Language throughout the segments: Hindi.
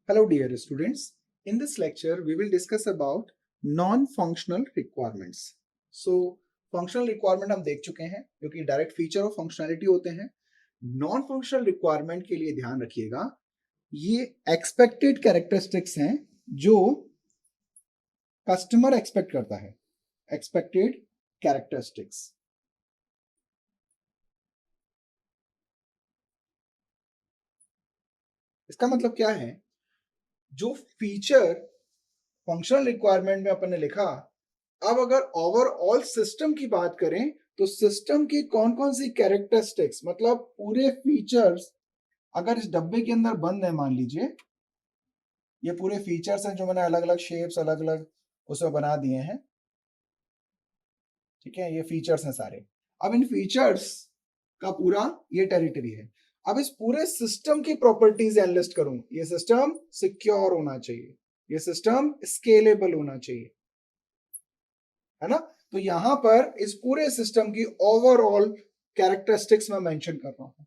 Hello dear students. In this lecture we will discuss about non-functional requirements. So functional requirement हम देख चुके हैं जो कि डायरेक्ट फीचर और फंक्शनैलिटी होते हैं. नॉन फंक्शनल रिक्वायरमेंट के लिए ध्यान रखिएगा, ये एक्सपेक्टेड कैरेक्टरिस्टिक्स हैं जो कस्टमर एक्सपेक्ट करता है. Expected characteristics. इसका मतलब क्या है? जो फीचर फंक्शनल रिक्वायरमेंट में अपन ने लिखा, अब अगर ओवरऑल सिस्टम की बात करें तो सिस्टम की कौन कौन सी कैरेक्टरिस्टिक्स, मतलब पूरे फीचर्स अगर इस डब्बे के अंदर बंद है, मान लीजिए ये पूरे फीचर्स हैं जो मैंने अलग अलग शेप्स अलग अलग उसमें बना दिए हैं, ठीक है, ये फीचर्स हैं सारे. अब इन फीचर्स का पूरा ये टेरिटरी है. अब इस पूरे सिस्टम की प्रॉपर्टीज एनालिस्ट करूं. ये सिस्टम सिक्योर होना चाहिए, ये सिस्टम स्केलेबल होना चाहिए, है ना. तो यहां पर इस पूरे सिस्टम की ओवरऑल कैरेक्टरिस्टिक्स में मेंशन कर रहा हूं.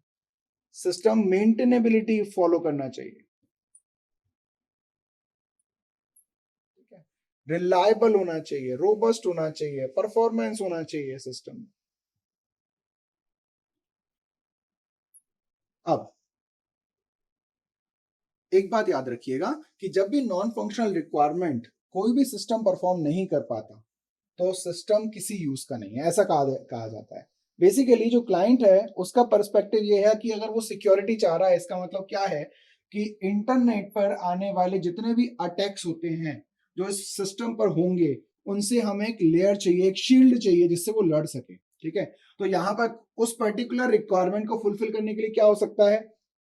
सिस्टम मेंटेनेबिलिटी फॉलो करना चाहिए, ठीक है, रिलायबल होना चाहिए, रोबस्ट होना चाहिए, परफॉर्मेंस होना चाहिए सिस्टम में. अब एक बात याद रखिएगा कि जब भी नॉन फंक्शनल रिक्वायरमेंट कोई भी सिस्टम परफॉर्म नहीं कर पाता तो सिस्टम किसी यूज का नहीं है, ऐसा कहा जाता है. बेसिकली जो क्लाइंट है उसका पर्सपेक्टिव ये है कि अगर वो सिक्योरिटी चाह रहा है, इसका मतलब क्या है कि इंटरनेट पर आने वाले जितने भी अटैक्स होते हैं जो इस सिस्टम पर होंगे, उनसे हमें एक लेयर चाहिए, एक शील्ड चाहिए जिससे वो लड़ सके, ठीक है. तो यहाँ पर उस पर्टिकुलर रिक्वायरमेंट को फुलफिल करने के लिए क्या हो सकता है?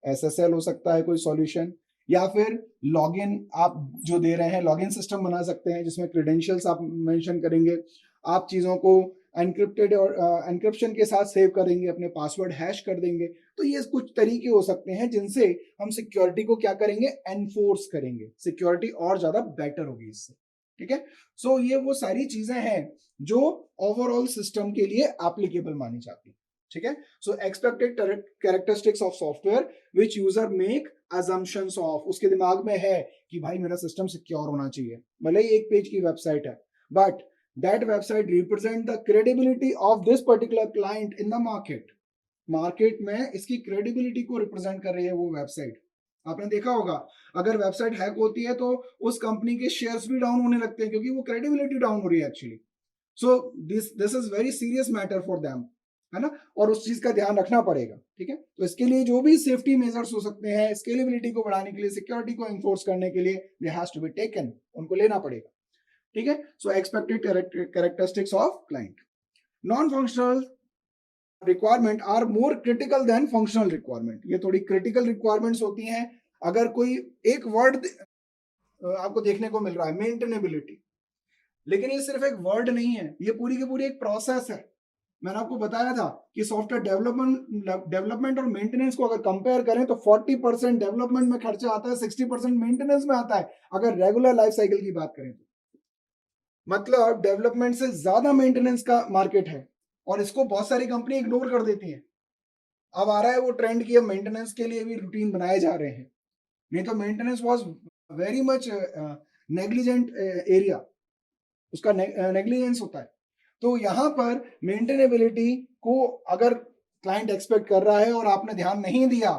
SSL हो सकता है कोई सॉल्यूशन, या फिर लॉगिन आप जो दे रहे हैं, लॉगिन सिस्टम बना सकते हैं जिसमें क्रेडेंशियल्स आप मेंशन करेंगे, आप चीजों को एनक्रिप्टेड और एनक्रिप्शन के साथ सेव करेंगे, अपने पासवर्ड हैश कर देंगे. तो ये कुछ तरीके हो सकते हैं जिनसे हम सिक्योरिटी को क्या करेंगे, एनफोर्स करेंगे. सिक्योरिटी और ज्यादा बेटर होगी इससे, ठीक है. सो ये वो सारी चीजें हैं जो ओवरऑल सिस्टम के लिए एप्लीकेबल मानी जाती है, ठीक है. So expected characteristics of software which user make assumptions of. उसके दिमाग में है कि भाई मेरा सिस्टम सिक्योर होना चाहिए, भले ही एक पेज की वेबसाइट है, but that website represent the credibility of this particular client in the market. Market में इसकी क्रेडिबिलिटी को रिप्रेजेंट कर रही है वो वेबसाइट. आपने देखा होगा अगर वेबसाइट हैक होती है तो उस कंपनी के शेयर्स भी डाउन होने लगते हैं क्योंकि वो क्रेडिबिलिटी डाउन हो रही है actually. So this is very serious matter for them, है ना. और उस चीज का ध्यान रखना पड़ेगा, ठीक है. तो इसके लिए जो भी सेफ्टी मेजर्स हो सकते हैं, स्केलेबिलिटी को बढ़ाने के लिए, सिक्योरिटी को एनफोर्स करने के लिए, they has to be taken, उनको लेना पड़ेगा, ठीक है. So expected characteristics of client. Non functional requirement are more critical than functional requirement. ये थोड़ी क्रिटिकल रिक्वायरमेंट्स होती हैं. अगर कोई एक वर्ड आपको देखने को मिल रहा है, मेंटेनेबिलिटी, लेकिन ये सिर्फ एक वर्ड नहीं है, ये पूरी की पूरी एक प्रोसेस है. मैंने आपको बताया था कि सॉफ्टवेयर डेवलपमेंट और मेंटेनेंस को अगर कंपेयर करें तो 40% डेवलपमेंट में खर्चा आता है, 60% मेंटेनेंस में आता है अगर रेगुलर लाइफ साइकिल की बात करें तो. मतलब डेवलपमेंट से ज्यादा मेंटेनेंस का मार्केट है और इसको बहुत सारी कंपनी इग्नोर कर देती हैं. अब आ रहा है वो ट्रेंड की अब मेंटेनेंस के लिए भी रूटीन बनाए जा रहे हैं. नहीं तो maintenance was very much negligent area, उसका नेग्लिजेंस होता है. तो यहां पर मेंटेनेबिलिटी को अगर क्लाइंट एक्सपेक्ट कर रहा है और आपने ध्यान नहीं दिया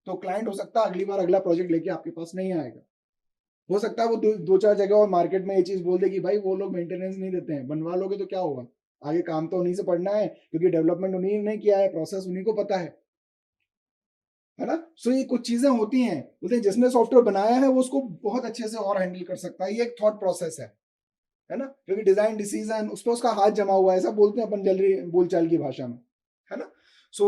तो क्लाइंट हो सकता है अगली बार अगला प्रोजेक्ट लेके आपके पास नहीं आएगा. हो सकता है वो दो चार जगह और मार्केट में ये चीज बोल दे कि भाई वो लोग मेंटेनेंस नहीं देते हैं, बनवा लोगे तो क्या होगा, आगे काम तो उन्हीं से पढ़ना है क्योंकि डेवलपमेंट उन्हीं ने किया है, प्रोसेस उन्हीं को पता है ना. सो ये कुछ चीजें होती हैं, बोलते हैं जिसने सॉफ्टवेयर बनाया है वो उसको बहुत अच्छे से और हैंडल कर सकता है. ये एक थॉट प्रोसेस है ना, क्योंकि डिजाइन डिसीजन उस पर उसका हाथ जमा हुआ है, ऐसा बोलते हैं अपन जनरली बोलचाल की भाषा में, है ना. सो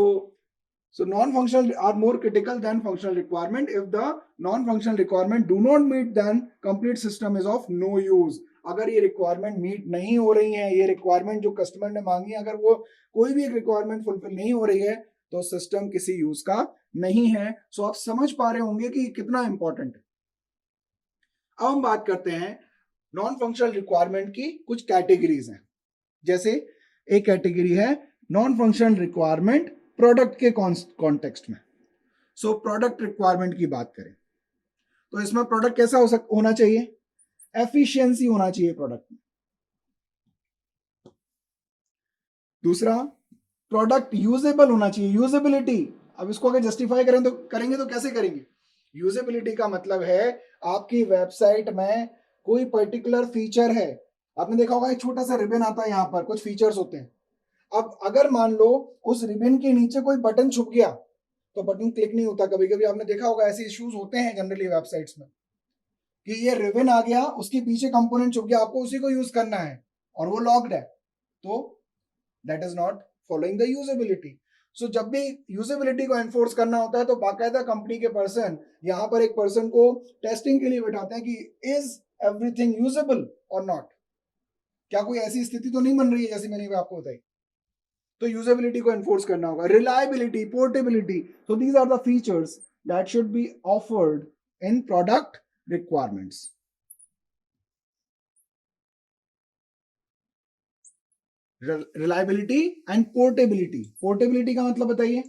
non-functional are more critical than functional requirement. If the non-functional requirement do not meet, then complete system is of no use. अगर ये रिक्वायरमेंट मीट नहीं हो रही है, ये रिक्वायरमेंट जो कस्टमर ने मांगी, अगर वो कोई भी एक रिक्वायरमेंट फुलफिल नहीं हो रही है तो सिस्टम किसी यूज का नहीं है. सो आप समझ पा रहे होंगे कि कितना इंपॉर्टेंट है. अब हम बात करते हैं नॉन फंक्शनल रिक्वायरमेंट की कुछ कैटेगरीज हैं. जैसे एक कैटेगरी है नॉन फंक्शनल रिक्वायरमेंट प्रोडक्ट के कॉन्टेक्स्ट में. सो प्रोडक्ट रिक्वायरमेंट की बात करें तो इसमें प्रोडक्ट कैसा होना चाहिए, एफिशिएंसी होना चाहिए प्रोडक्ट में। दूसरा, प्रोडक्ट यूजेबल होना चाहिए, यूजेबिलिटी। अब इसको अगर जस्टिफाई करेंगे तो कैसे करेंगे? यूजेबिलिटी का मतलब है आपकी वेबसाइट में कोई पर्टिकुलर फीचर है, आपने देखा होगा एक छोटा सा रिबन आता है, यहाँ पर कुछ फीचर्स होते हैं। अब अगर मान लो उस रिबन के नीचे कोई बटन छुप गया तो बटन क्लिक नहीं होता। कभी कभी आपने देखा होगा ऐसे इश्यूज होते हैं जनरली वेबसाइट्स में कि ये रिबन आ गया, उसके पीछे कंपोनेंट छुप गया, आपको उसी को यूज करना है और वो लॉक्ड है, तो that is not following the usability. So जब भी यूजेबिलिटी को एनफोर्स करना होता है तो बाकायदा कंपनी के पर्सन यहाँ पर एक पर्सन को टेस्टिंग के लिए बैठाते हैं कि इज एवरीथिंग यूजेबल और नॉट। क्या कोई ऐसी स्थिति तो नहीं बन रही है जैसे मैंने आपको बताई? तो यूजेबिलिटी को एनफोर्स करना होगा। Reliability, portability, so these are the features that should be offered in product requirements. Reliability and portability. Portability का मतलब बताइए,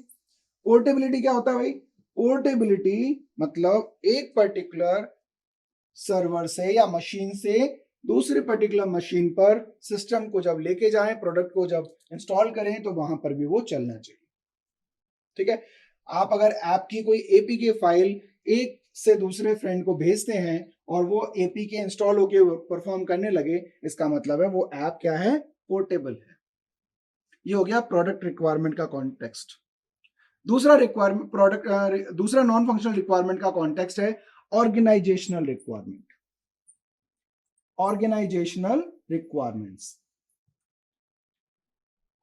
पोर्टेबिलिटी क्या होता है भाई? पोर्टेबिलिटी मतलब एक पर्टिकुलर सर्वर से या मशीन से दूसरे पर्टिकुलर मशीन पर सिस्टम को जब लेके जाएं, प्रोडक्ट को जब इंस्टॉल करें तो वहां पर भी वो चलना चाहिए। ठीक है, आप अगर ऐप की कोई एपीके फाइल एक से दूसरे फ्रेंड को भेजते हैं और वो एपीके इंस्टॉल होके परफॉर्म करने लगे, इसका मतलब है वो ऐप क्या है? पोर्टेबल है। ये हो गया प्रोडक्ट रिक्वायरमेंट का कॉन्टेक्स्ट। दूसरा रिक्वायरमेंट प्रोडक्ट दूसरा नॉन फंक्शनल रिक्वायरमेंट का कॉन्टेक्स्ट है organisational requirement. Organisational requirements,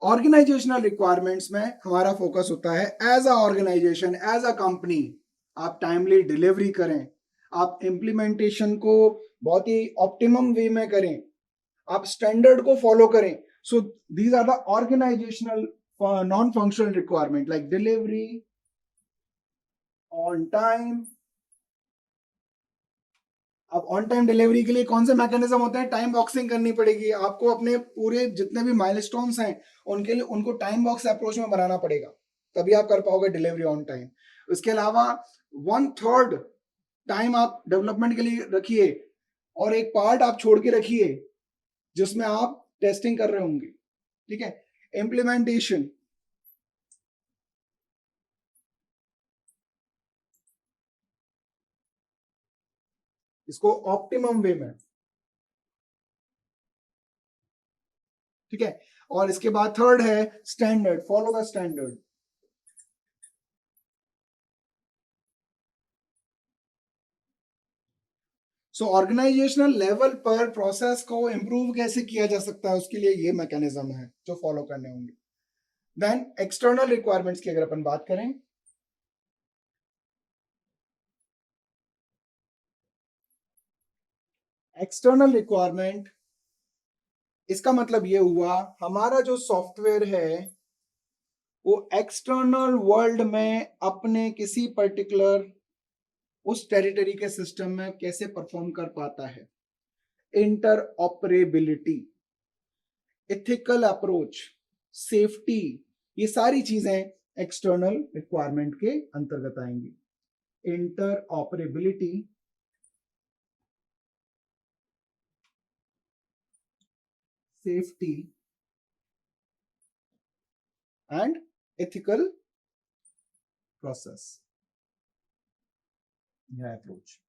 organisational requirements में हमारा फोकस होता है as a organisation, as a company आप टाइमली डिलीवरी करें, आप इम्प्लीमेंटेशन को बहुत ही ऑप्टिमम वे में करें, आप स्टैंडर्ड को फॉलो करें। So these are the organisational non functional requirement like delivery on time. अब ऑन टाइम डिलीवरी के लिए कौन से मैकेनिज्म होते हैं? टाइम बॉक्सिंग करनी पड़ेगी आपको, अपने पूरे जितने भी माइलस्टोन्स हैं उनके लिए उनको टाइम बॉक्स अप्रोच में बनाना पड़ेगा, तभी आप कर पाओगे डिलीवरी ऑन टाइम। उसके अलावा 1/3 टाइम आप डेवलपमेंट के लिए रखिए और एक पार्ट आप छोड़ के रखिए जिसमें आप टेस्टिंग कर रहे होंगे। ठीक है, इम्प्लीमेंटेशन, इसको ऑप्टिमम वे में। ठीक है, और इसके बाद थर्ड है standard, follow the standard. So organisational level पर प्रोसेस को इंप्रूव कैसे किया जा सकता है, उसके लिए ये मैकेनिज्म है जो फॉलो करने होंगे। देन एक्सटर्नल रिक्वायरमेंट्स की अगर अपन बात करें, एक्सटर्नल रिक्वायरमेंट इसका मतलब ये हुआ हमारा जो सॉफ्टवेयर है वो एक्सटर्नल वर्ल्ड में अपने किसी पर्टिकुलर उस टेरिटरी के सिस्टम में कैसे परफॉर्म कर पाता है। Inter operability, ethical approach, safety, ये सारी चीजें एक्सटर्नल रिक्वायरमेंट के अंतर्गत आएंगी। Inter operability, safety and ethical process, यह अप्रोच।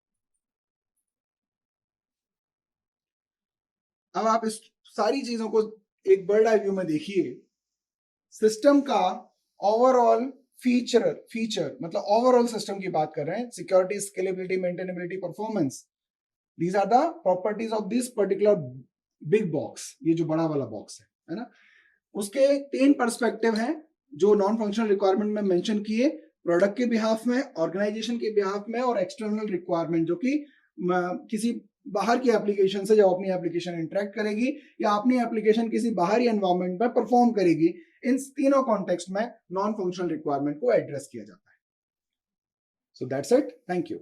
अब आप इस सारी चीजों को एक बर्ड आई व्यू में देखिए। सिस्टम का ओवरऑल फीचर मतलब ओवरऑल सिस्टम की बात कर रहे हैं, security, scalability, maintainability, performance, these are the properties of this particular big box, ये जो बड़ा वाला बॉक्स है ना। उसके 3 पर्सपेक्टिव हैं जो नॉन फंक्शनल रिक्वायरमेंट में मेंशन किए, प्रोडक्ट के बिहाफ में, ऑर्गेनाइजेशन के बिहाफ में और एक्सटर्नल रिक्वायरमेंट जो कि किसी बाहर की एप्लीकेशन से जब अपनी एप्लीकेशन इंटरेक्ट करेगी या अपनी एप्लीकेशन किसी बाहरी एनवायरनमेंट में परफॉर्म करेगी, इन तीनों कॉन्टेक्स्ट में नॉन फंक्शनल रिक्वायरमेंट को एड्रेस किया जाता है। So that's it, thank you.